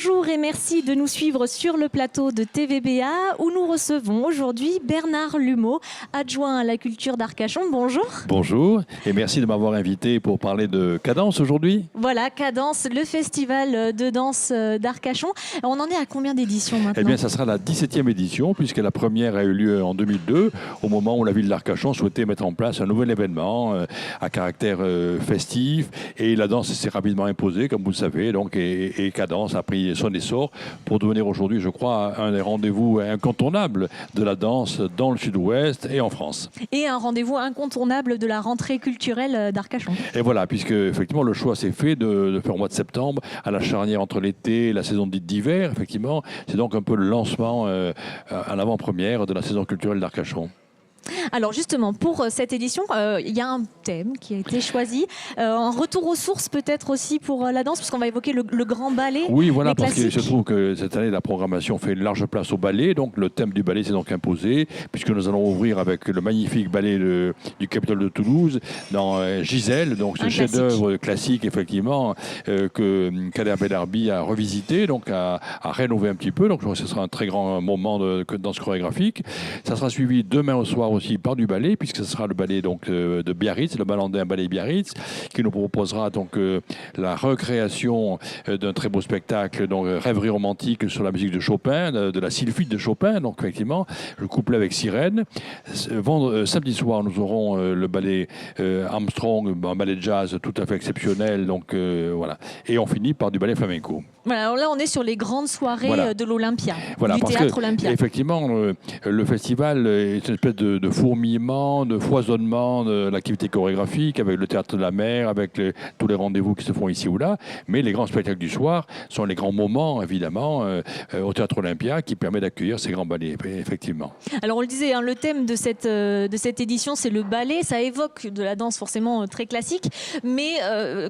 Bonjour et merci de nous suivre sur le plateau de TVBA où nous recevons aujourd'hui Bernard Lumeau, adjoint à la culture d'Arcachon. Bonjour. Bonjour et merci de m'avoir invité pour parler de Cadence aujourd'hui. Voilà, Cadence, le festival de danse d'Arcachon. On en est à combien d'éditions maintenant? Eh bien, ça sera la 17e édition puisque la première a eu lieu en 2002 au moment où la ville d'Arcachon souhaitait mettre en place un nouvel événement à caractère festif et la danse s'est rapidement imposée comme vous le savez donc, et Cadence a pris son essor pour devenir aujourd'hui, je crois, un des rendez-vous incontournables de la danse dans le sud-ouest et en France. Et un rendez-vous incontournable de la rentrée culturelle d'Arcachon. Et voilà, puisque effectivement le choix s'est fait de faire au mois de septembre, à la charnière entre l'été et la saison dite d'hiver, effectivement. C'est donc un peu le lancement à l'avant-première de la saison culturelle d'Arcachon. Alors justement, pour cette édition, il y a un thème qui a été choisi. Un retour aux sources peut-être aussi pour la danse, parce qu'on va évoquer le grand ballet. Oui, voilà, parce qu'il se trouve que cette année, la programmation fait une large place au ballet. Donc le thème du ballet s'est donc imposé, puisque nous allons ouvrir avec le magnifique ballet du Capitole de Toulouse, dans Gisèle, donc ce chef-d'œuvre classique, effectivement, que Kader Bellarbi a revisité, donc a rénové un petit peu. Donc ce sera un très grand moment de danse chorégraphique. Ça sera suivi demain au soir aussi par du ballet, puisque ce sera le ballet donc, de Biarritz, le Ballandin Ballet Biarritz, qui nous proposera donc la recréation d'un très beau spectacle, donc Rêverie romantique sur la musique de Chopin, de la sylphide de Chopin, donc effectivement, le couplet avec sirène. Samedi soir, nous aurons le ballet Armstrong, un ballet de jazz tout à fait exceptionnel, donc voilà. Et on finit par du ballet flamenco. Voilà, alors là, on est sur les grandes soirées de l'Olympia, du théâtre Olympia. Effectivement, le festival est une espèce de fourmillement, de foisonnement de l'activité chorégraphique avec le théâtre de la mer, avec tous les rendez-vous qui se font ici ou là. Mais les grands spectacles du soir sont les grands moments, évidemment, au théâtre Olympia qui permet d'accueillir ces grands ballets, effectivement. Alors, on le disait, hein, le thème de cette édition, c'est le ballet. Ça évoque de la danse forcément très classique, mais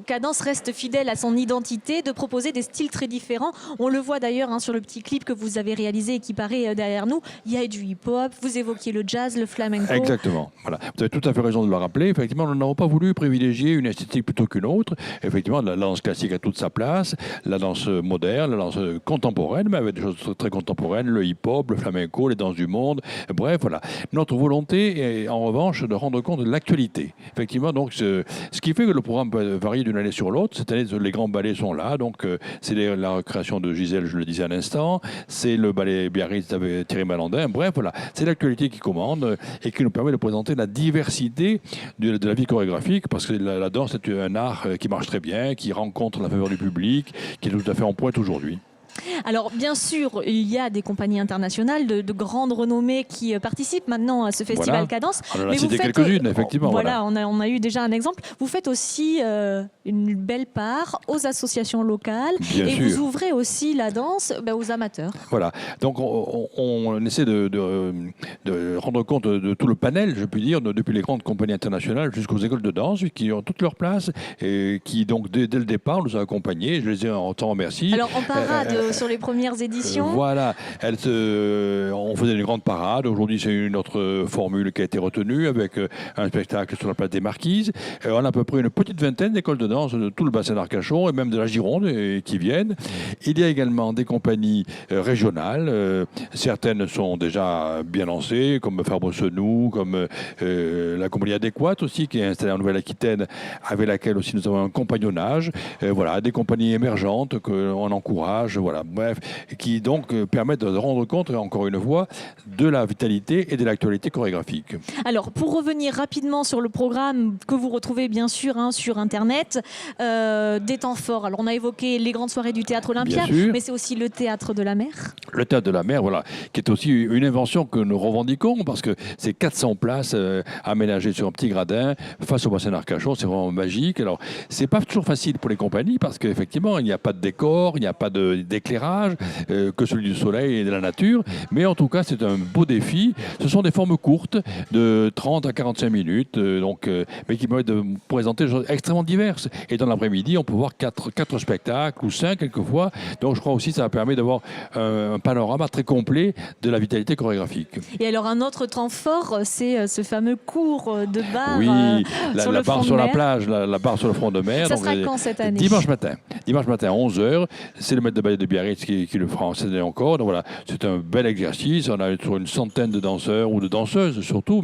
Cadence reste fidèle à son identité de proposer des styles très différents. On le voit d'ailleurs sur le petit clip que vous avez réalisé et qui paraît derrière nous. Il y a du hip-hop, vous évoquiez le jazz, le flamenco. Exactement. Voilà. Vous avez tout à fait raison de le rappeler. Effectivement, nous n'avons pas voulu privilégier une esthétique plutôt qu'une autre. Effectivement, la danse classique a toute sa place, la danse moderne, la danse contemporaine, mais avec des choses très contemporaines, le hip-hop, le flamenco, les danses du monde. Bref, voilà. Notre volonté est en revanche de rendre compte de l'actualité. Effectivement, donc, ce qui fait que le programme peut varier d'une année sur l'autre. Cette année, les grands ballets sont là. Donc, c'est la recréation de Gisèle, je le disais à l'instant. C'est le ballet Biarritz avec Thierry Ballandin. Bref, voilà. C'est l'actualité qui commande et qui nous permet de présenter la diversité de la vie chorégraphique, parce que la danse est un art qui marche très bien, qui rencontre la faveur du public, qui est tout à fait en pointe aujourd'hui. Alors, bien sûr, il y a des compagnies internationales de grande renommée qui participent maintenant à ce festival Cadence. On en a cité quelques-unes, effectivement. Voilà, on a eu déjà un exemple. Vous faites aussi une belle part aux associations locales vous ouvrez aussi la danse aux amateurs. Voilà, donc on essaie de rendre compte de tout le panel, je puis dire, depuis les grandes compagnies internationales jusqu'aux écoles de danse qui ont toute leur place et qui, donc, dès le départ, nous ont accompagnés. Je les ai en temps remercie. Alors, en parade sur les premières éditions. Voilà, on faisait une grande parade. Aujourd'hui, c'est une autre formule qui a été retenue avec un spectacle sur la place des Marquises. On a à peu près une petite vingtaine d'écoles de danse de tout le bassin d'Arcachon et même de la Gironde qui viennent. Il y a également des compagnies régionales. Certaines sont déjà bien lancées, comme Fabre-Senou, comme la compagnie Adéquate aussi, qui est installée en Nouvelle-Aquitaine, avec laquelle aussi nous avons un compagnonnage. Voilà, des compagnies émergentes qu'on encourage. Voilà, bref, qui donc permettent de rendre compte, encore une fois, de la vitalité et de l'actualité chorégraphique. Alors, pour revenir rapidement sur le programme que vous retrouvez bien sûr sur Internet, des temps forts. Alors, on a évoqué les grandes soirées du Théâtre Olympia, mais c'est aussi le Théâtre de la Mer. Le Théâtre de la Mer, voilà, qui est aussi une invention que nous revendiquons, parce que c'est 400 places aménagées sur un petit gradin face au bassin d'Arcachon. C'est vraiment magique. Alors, c'est pas toujours facile pour les compagnies, parce qu'effectivement, il n'y a pas de décor, il n'y a pas d'éclairage que celui du soleil et de la nature. Mais en tout cas, c'est un beau défi. Ce sont des formes courtes de 30 à 45 minutes, mais qui permettent de présenter des choses extrêmement diverses. Et dans l'après-midi, on peut voir 4 spectacles ou 5 quelquefois. Donc je crois aussi que ça permet d'avoir un panorama très complet de la vitalité chorégraphique. Et alors un autre temps fort, c'est ce fameux cours de bar sur le front sur de la mer. plage, la barre sur le front de mer. Ça sera quand cette année? Dimanche matin à 11h, c'est le maître de ballet de Biarritz qui le fera en scène encore. Donc voilà, c'est un bel exercice. On a sur une centaine de danseurs ou de danseuses surtout,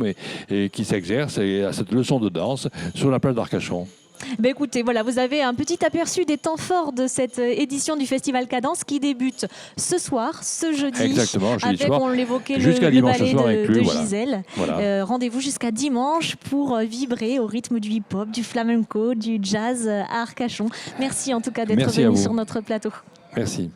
et qui s'exercent à cette leçon de danse sur la plage d'Arcachon. Ben écoutez, voilà, vous avez un petit aperçu des temps forts de cette édition du Festival Cadence qui débute ce soir, ce jeudi. Exactement, jeudi avec, soir. on l'évoquait, Jusqu'à le dimanche ballet soir de inclus, voilà. Gisèle. Voilà. Rendez-vous jusqu'à dimanche pour vibrer au rythme du hip-hop, du flamenco, du jazz à Arcachon. Merci en tout cas d'être Merci à venu vous. sur notre plateau. Merci.